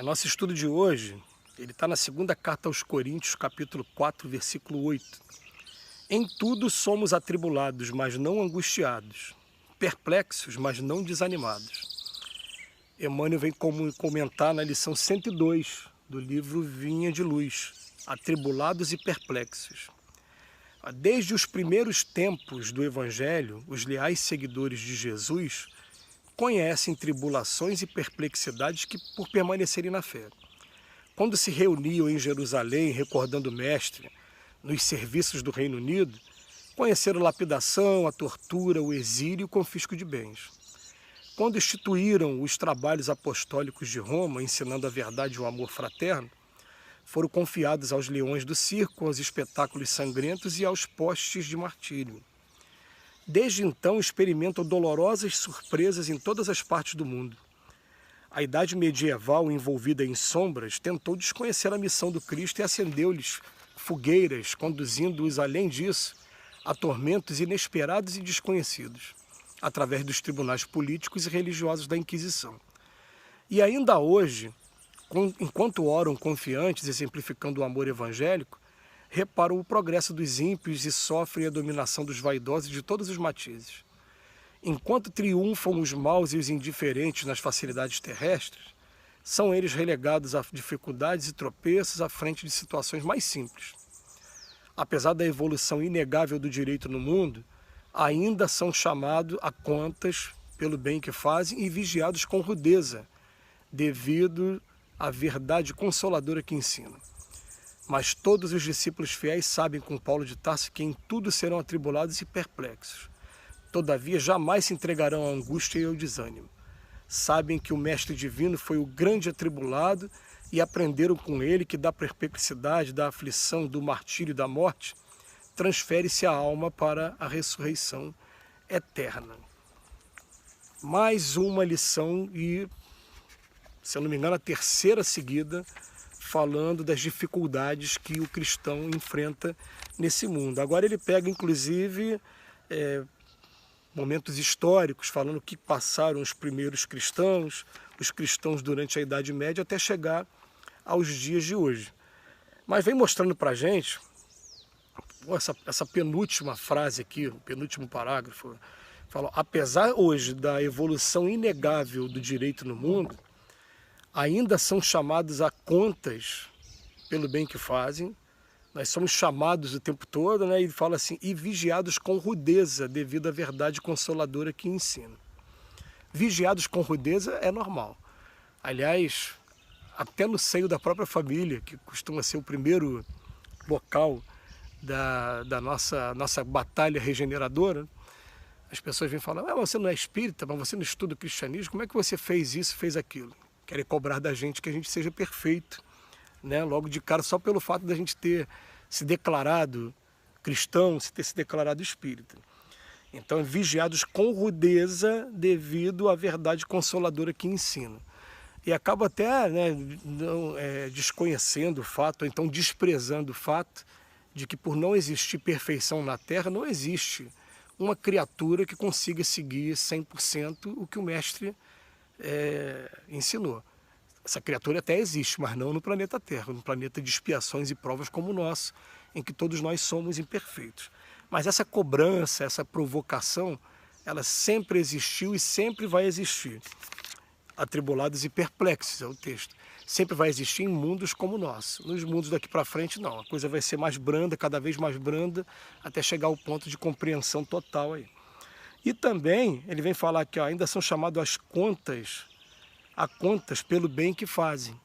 Nosso estudo de hoje, ele está na segunda carta aos Coríntios, capítulo 4, versículo 8. Em tudo somos atribulados, mas não angustiados, perplexos, mas não desanimados. Emmanuel vem comentar na lição 102 do livro Vinha de Luz, Atribulados e Perplexos. Desde os primeiros tempos do Evangelho, os leais seguidores de Jesus conhecem tribulações e perplexidades por permanecerem na fé. Quando se reuniam em Jerusalém, recordando o Mestre, nos serviços do Reino Unido, conheceram a lapidação, a tortura, o exílio e o confisco de bens. Quando instituíram os trabalhos apostólicos de Roma, ensinando a verdade e o amor fraterno, foram confiados aos leões do circo, aos espetáculos sangrentos e aos postes de martírio. Desde então experimentam dolorosas surpresas em todas as partes do mundo. A idade medieval, envolvida em sombras, tentou desconhecer a missão do Cristo e acendeu-lhes fogueiras, conduzindo-os, além disso, a tormentos inesperados e desconhecidos, através dos tribunais políticos e religiosos da Inquisição. E ainda hoje, enquanto oram confiantes, exemplificando o amor evangélico, reparam o progresso dos ímpios e sofrem a dominação dos vaidosos de todos os matizes. Enquanto triunfam os maus e os indiferentes nas facilidades terrestres, são eles relegados a dificuldades e tropeços à frente de situações mais simples. Apesar da evolução inegável do direito no mundo, ainda são chamados a contas pelo bem que fazem e vigiados com rudeza, devido à verdade consoladora que ensinam. Mas todos os discípulos fiéis sabem com Paulo de Tarso que em tudo serão atribulados e perplexos. Todavia jamais se entregarão à angústia e ao desânimo. Sabem que o Mestre Divino foi o grande atribulado e aprenderam com ele que da perplexidade, da aflição, do martírio e da morte, transfere-se a alma para a ressurreição eterna. Mais uma lição e, se eu não me engano, a terceira seguida, falando das dificuldades que o cristão enfrenta nesse mundo. Agora ele pega, inclusive, momentos históricos, falando o que passaram os primeiros cristãos, os cristãos durante a Idade Média, até chegar aos dias de hoje. Mas vem mostrando para a gente, essa penúltima frase aqui, o penúltimo parágrafo, fala: apesar hoje da evolução inegável do direito no mundo, ainda são chamados a contas pelo bem que fazem. Nós somos chamados o tempo todo, né? E fala assim, e vigiados com rudeza, devido à verdade consoladora que ensina. Vigiados com rudeza é normal. Aliás, até no seio da própria família, que costuma ser o primeiro local da nossa batalha regeneradora, as pessoas vêm falar: você não é espírita, mas você não estuda o cristianismo, como é que você fez isso, fez aquilo? Querem cobrar da gente que a gente seja perfeito, né? Logo de cara, só pelo fato da gente ter se declarado cristão, ter se declarado espírita. Então, vigiados com rudeza devido à verdade consoladora que ensina. E acaba até, né, desconhecendo o fato, ou então desprezando o fato de que, por não existir perfeição na Terra, não existe uma criatura que consiga seguir 100% o que o Mestre ensinou. Essa criatura até existe, mas não no planeta Terra, no planeta de expiações e provas como o nosso, em que todos nós somos imperfeitos. Mas essa cobrança, essa provocação, ela sempre existiu e sempre vai existir. Atribulados e perplexos é o texto. Sempre vai existir em mundos como o nosso. Nos mundos daqui para frente, não. A coisa vai ser mais branda, cada vez mais branda, até chegar ao ponto de compreensão total aí. E também, ele vem falar que ainda são chamados a contas pelo bem que fazem.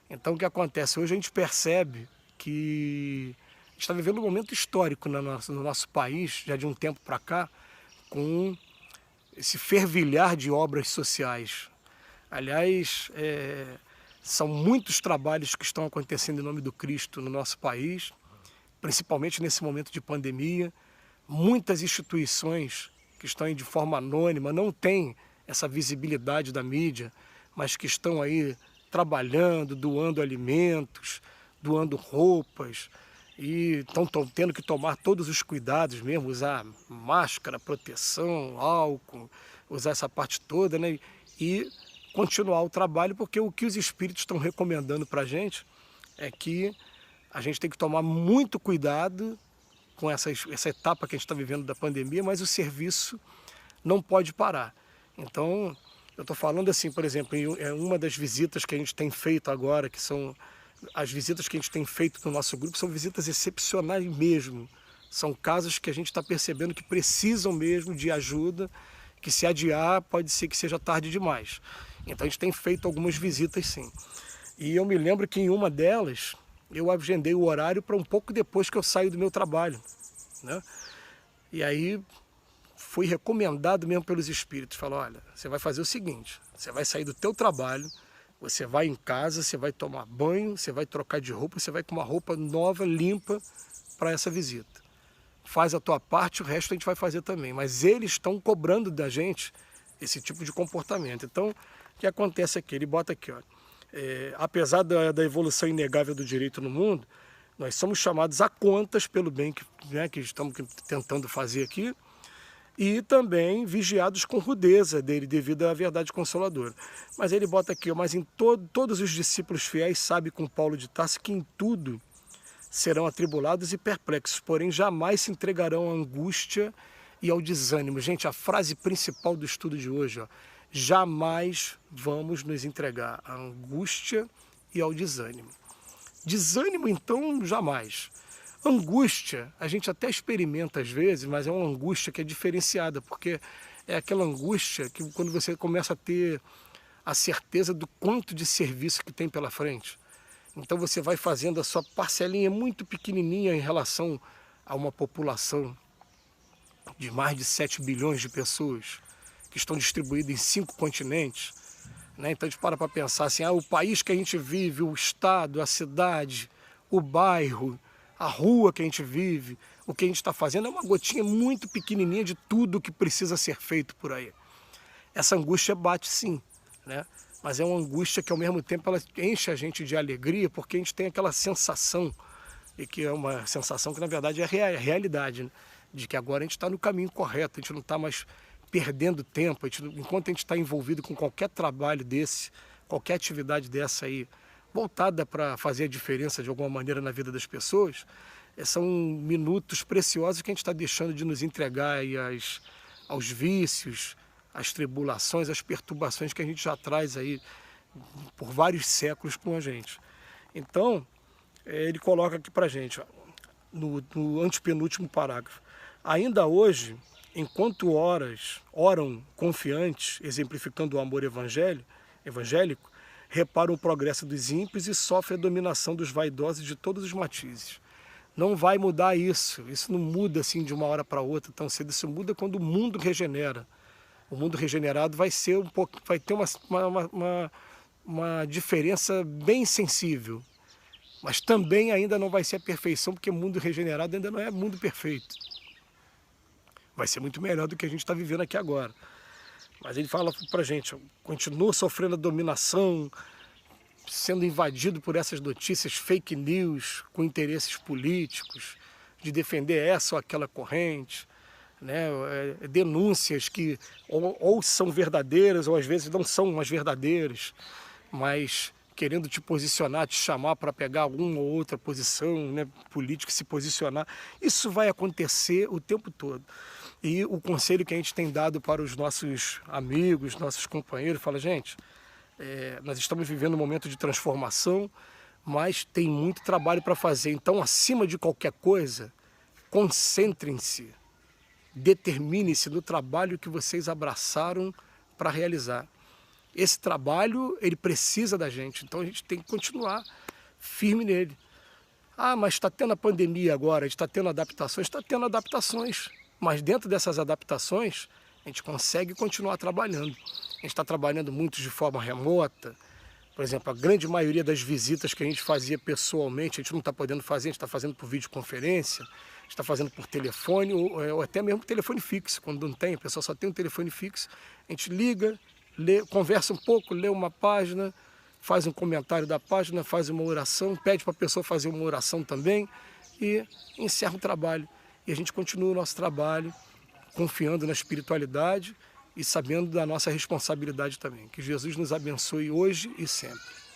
Então, o que acontece? Hoje a gente percebe que a gente está vivendo um momento histórico no nosso país, já de um tempo para cá, com esse fervilhar de obras sociais. Aliás, são muitos trabalhos que estão acontecendo em nome do Cristo no nosso país, principalmente nesse momento de pandemia. Muitas instituições que estão aí de forma anônima, não têm essa visibilidade da mídia, mas que estão aí trabalhando, doando alimentos, doando roupas, e estão tendo que tomar todos os cuidados mesmo, usar máscara, proteção, álcool, usar essa parte toda, né? E continuar o trabalho, porque o que os espíritos estão recomendando para a gente é que a gente tem que tomar muito cuidado com essa etapa que a gente está vivendo da pandemia, mas o serviço não pode parar. Então, eu estou falando assim, por exemplo, em uma das visitas que a gente tem feito agora, que são as visitas que a gente tem feito no nosso grupo, são visitas excepcionais mesmo. São casos que a gente está percebendo que precisam mesmo de ajuda, que se adiar pode ser que seja tarde demais. Então a gente tem feito algumas visitas sim. E eu me lembro que em uma delas eu agendei o horário para um pouco depois que eu saio do meu trabalho, né? E aí fui recomendado mesmo pelos espíritos. Falou, olha, você vai fazer o seguinte, você vai sair do teu trabalho, você vai em casa, você vai tomar banho, você vai trocar de roupa, você vai com uma roupa nova, limpa para essa visita. Faz a tua parte, o resto a gente vai fazer também. Mas eles estão cobrando da gente esse tipo de comportamento. Então, o que acontece aqui? Ele bota aqui, ó, apesar da evolução inegável do direito no mundo, nós somos chamados a contas pelo bem que, né, que estamos tentando fazer aqui, e também vigiados com rudeza dele, devido à verdade consoladora. Mas ele bota aqui, ó, mas em todos os discípulos fiéis sabem com Paulo de Tarso que em tudo serão atribulados e perplexos, porém jamais se entregarão à angústia e ao desânimo. Gente, a frase principal do estudo de hoje, ó, jamais vamos nos entregar à angústia e ao desânimo. Desânimo, então, jamais. Angústia, a gente até experimenta às vezes, mas é uma angústia que é diferenciada, porque é aquela angústia que quando você começa a ter a certeza do quanto de serviço que tem pela frente. Então você vai fazendo a sua parcelinha muito pequenininha em relação a uma população de mais de 7 bilhões de pessoas que estão distribuídas em 5 continentes. Né? Então a gente para pensar assim, o país que a gente vive, o estado, a cidade, o bairro, a rua que a gente vive, o que a gente está fazendo é uma gotinha muito pequenininha de tudo que precisa ser feito por aí. Essa angústia bate sim, né? Mas é uma angústia que ao mesmo tempo ela enche a gente de alegria, porque a gente tem aquela sensação, e que é uma sensação que na verdade é a realidade, né? De que agora a gente está no caminho correto, a gente não está mais perdendo tempo, enquanto a gente está envolvido com qualquer trabalho desse, qualquer atividade dessa aí, voltada para fazer a diferença de alguma maneira na vida das pessoas, são minutos preciosos que a gente está deixando de nos entregar aí aos vícios, às tribulações, às perturbações que a gente já traz aí por vários séculos com a gente. Então, ele coloca aqui para a gente, ó, no antepenúltimo parágrafo, ainda hoje, enquanto oram confiantes, exemplificando o amor evangélico, reparam o progresso dos ímpios e sofrem a dominação dos vaidosos de todos os matizes. Não vai mudar isso não muda assim de uma hora para outra tão cedo, isso muda quando o mundo regenera. O mundo regenerado vai ter uma diferença bem sensível, mas também ainda não vai ser a perfeição, porque o mundo regenerado ainda não é mundo perfeito. Vai ser muito melhor do que a gente está vivendo aqui agora. Mas ele fala para a gente, continua sofrendo a dominação, sendo invadido por essas notícias fake news, com interesses políticos, de defender essa ou aquela corrente, né? Denúncias que ou são verdadeiras, ou às vezes não são mais verdadeiras, mas querendo te posicionar, te chamar para pegar uma ou outra posição, né, política, se posicionar. Isso vai acontecer o tempo todo. E o conselho que a gente tem dado para os nossos amigos, nossos companheiros, fala, gente, nós estamos vivendo um momento de transformação, mas tem muito trabalho para fazer. Então, acima de qualquer coisa, concentrem-se, determinem-se no trabalho que vocês abraçaram para realizar. Esse trabalho, ele precisa da gente, então a gente tem que continuar firme nele. Mas está tendo a pandemia agora, está tendo adaptações, mas dentro dessas adaptações, a gente consegue continuar trabalhando. A gente está trabalhando muito de forma remota. Por exemplo, a grande maioria das visitas que a gente fazia pessoalmente, a gente não está podendo fazer, a gente está fazendo por videoconferência, a gente está fazendo por telefone, ou até mesmo por telefone fixo. Quando não tem, a pessoa só tem um telefone fixo, a gente liga, conversa um pouco, lê uma página, faz um comentário da página, faz uma oração, pede para a pessoa fazer uma oração também e encerra o trabalho. E a gente continua o nosso trabalho, confiando na espiritualidade e sabendo da nossa responsabilidade também. Que Jesus nos abençoe hoje e sempre.